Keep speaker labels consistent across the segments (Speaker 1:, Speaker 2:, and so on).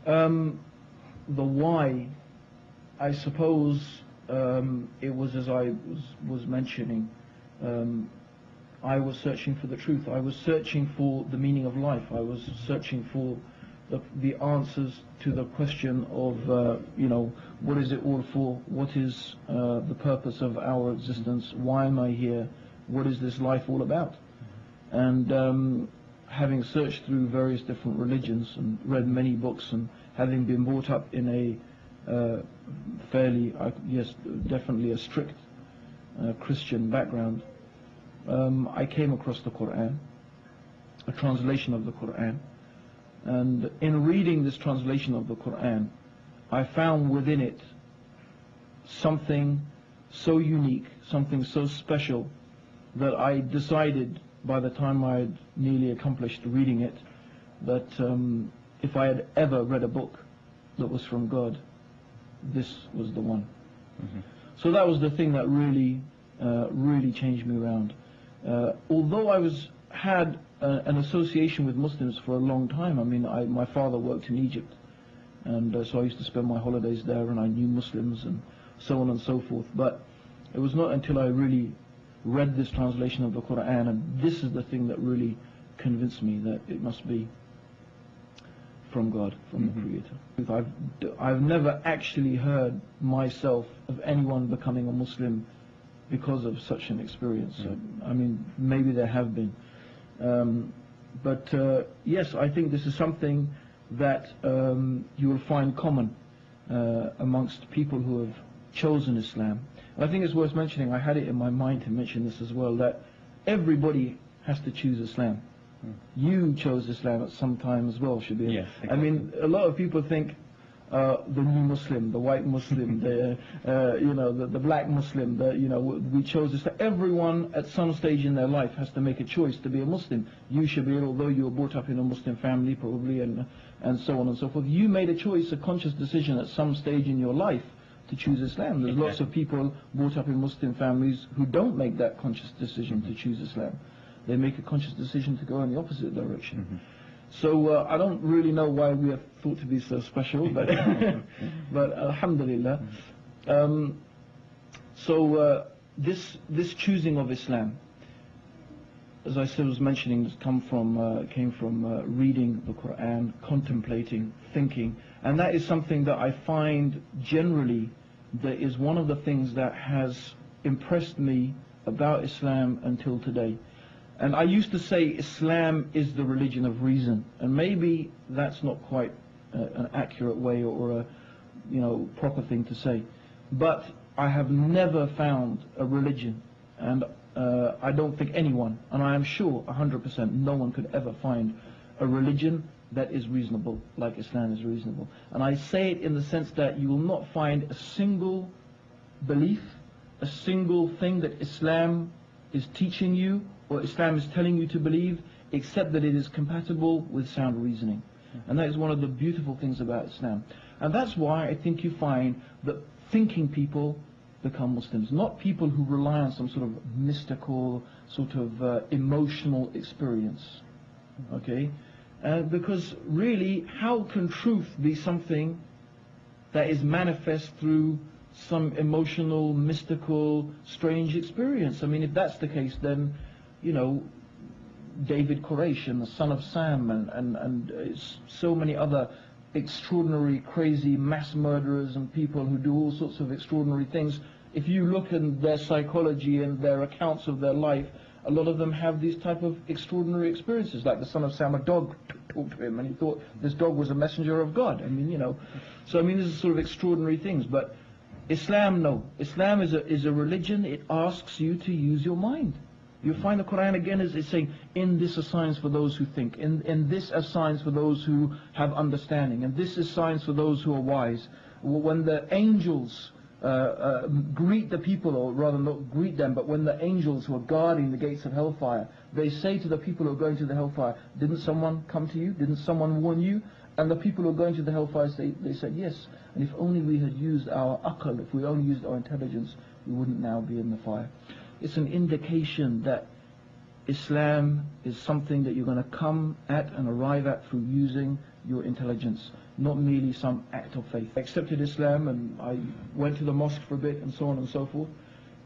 Speaker 1: The why, I suppose, it was as I was mentioning. I was searching for the truth. I was searching for the meaning of life. I was searching for the answers to the question of, what is it all for? What is the purpose of our existence? Why am I here? What is this life all about? And having searched through various different religions and read many books, and having been brought up in a fairly, yes, definitely a strict Christian background, I came across the Qur'an, a translation of the Qur'an. And in reading this translation of the Qur'an, I found within it something so unique, something so special, that I decided by the time I had nearly accomplished reading it, that if I had ever read a book that was from God, this was the one. Mm-hmm. So that was the thing that really changed me around. Although I had an association with Muslims for a long time. I mean, my father worked in Egypt, and so I used to spend my holidays there, and I knew Muslims and so on and so forth. But it was not until I really read this translation of the Qur'an, and this is the thing that really convinced me that it must be from God, from the Creator. I've never actually heard myself of anyone becoming a Muslim because of such an experience. I mean, maybe there have been. But yes, I think this is something that you will find common amongst people who have chosen Islam. And I think it's worth mentioning, I had it in my mind to mention this as well, that everybody has to choose Islam. You chose Islam at some time as well, Shabir.
Speaker 2: Yes, exactly.
Speaker 1: I mean, a lot of people think the new Muslim, the white Muslim, the black Muslim, we chose this. Everyone at some stage in their life has to make a choice to be a Muslim. You, Shabir, although you were brought up in a Muslim family probably, and so on and so forth, you made a choice, a conscious decision at some stage in your life to choose Islam. There's lots of people brought up in Muslim families who don't make that conscious decision to choose Islam. They make a conscious decision to go in the opposite direction. So I don't really know why we are thought to be so special, but but alhamdulillah. This choosing of Islam, as I was mentioning, came from reading the Qur'an, contemplating, thinking, and that is something that I find generally that is one of the things that has impressed me about Islam until today. And I used to say Islam is the religion of reason, and maybe that's not quite an accurate way or a proper thing to say. But I have never found a religion, and I don't think anyone, and I am sure 100% no one could ever find a religion that is reasonable like Islam is reasonable. And I say it in the sense that you will not find a single belief, a single thing that Islam is teaching you or Islam is telling you to believe, except that it is compatible with sound reasoning. And that is one of the beautiful things about Islam. And that's why I think you find that thinking people become Muslims, not people who rely on some sort of mystical, sort of emotional experience. Okay? Because really, how can truth be something that is manifest through some emotional, mystical, strange experience? I mean, if that's the case, then David Koresh and the son of Sam and so many other extraordinary, crazy mass murderers and people who do all sorts of extraordinary things, if you look at their psychology and their accounts of their life, a lot of them have these type of extraordinary experiences. Like the son of Sam, a dog talked to him and he thought this dog was a messenger of God. I mean, so I mean, this is sort of extraordinary things. But Islam, no. Islam is a religion. It asks you to use your mind. You find the Qur'an again is saying, in this are signs for those who think, in this are signs for those who have understanding, and this is signs for those who are wise. When the angels greet the people, or rather not greet them, but when the angels who are guarding the gates of hellfire, they say to the people who are going to the hellfire, didn't someone come to you? Didn't someone warn you? And the people who are going to the hellfire, they said yes. And if only we had used our aql, if we only used our intelligence, we wouldn't now be in the fire. It's an indication that Islam is something that you're going to come at and arrive at through using your intelligence, not merely some act of faith. I accepted Islam and I went to the mosque for a bit and so on and so forth.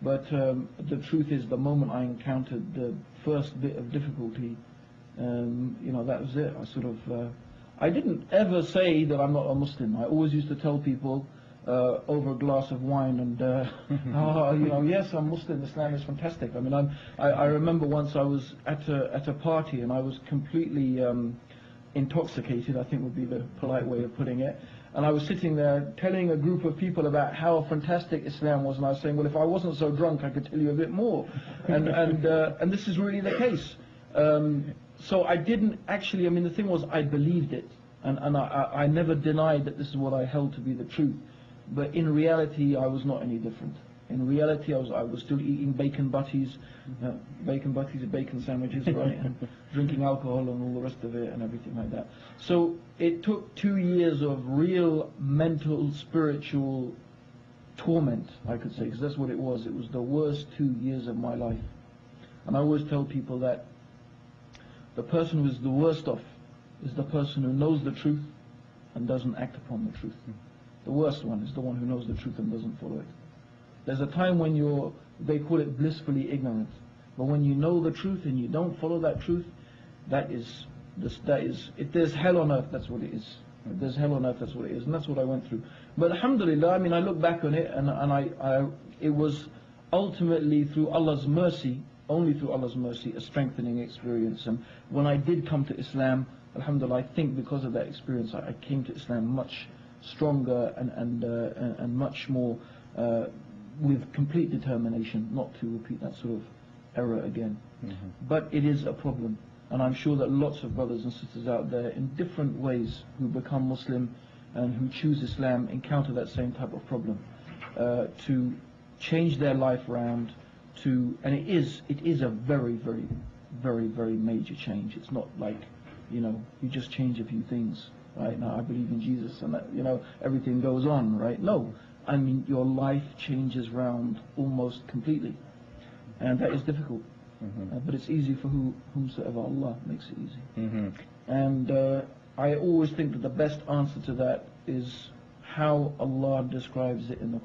Speaker 1: But the truth is, the moment I encountered the first bit of difficulty, that was it. I didn't ever say that I'm not a Muslim. I always used to tell people over a glass of wine and, yes, I'm Muslim, Islam is fantastic. I mean, I remember once I was at a party and I was completely intoxicated, I think would be the polite way of putting it. And I was sitting there telling a group of people about how fantastic Islam was, and I was saying, well, if I wasn't so drunk, I could tell you a bit more. And this is really the case. So I didn't actually, the thing was, I believed it. And I never denied that this is what I held to be the truth. But in reality, I was not any different. In reality, I was still eating bacon butties are bacon sandwiches, right, and drinking alcohol and all the rest of it and everything like that. So it took 2 years of real mental, spiritual torment, I could say, because that's what it was. It was the worst 2 years of my life. And I always tell people that the person who is the worst off is the person who knows the truth and doesn't act upon the truth. The worst one is the one who knows the truth and doesn't follow it. There's a time when they call it blissfully ignorant. But when you know the truth and you don't follow that truth, if there's hell on earth, that's what it is. If there's hell on earth, that's what it is. And that's what I went through. But alhamdulillah, I look back on it and it was ultimately through Allah's mercy, only through Allah's mercy, a strengthening experience. And when I did come to Islam, alhamdulillah, I think because of that experience, I came to Islam much stronger and much more with complete determination not to repeat that sort of error again. But it is a problem, and I'm sure that lots of brothers and sisters out there in different ways who become Muslim and who choose Islam encounter that same type of problem, to change their life around, and it is a very, very, very, very major change. It's not like, you just change a few things, right? Now I believe in Jesus and that, everything goes on, right? No, your life changes round almost completely, and that is difficult. But it's easy for whomsoever Allah makes it easy. And I always think that the best answer to that is how Allah describes it in the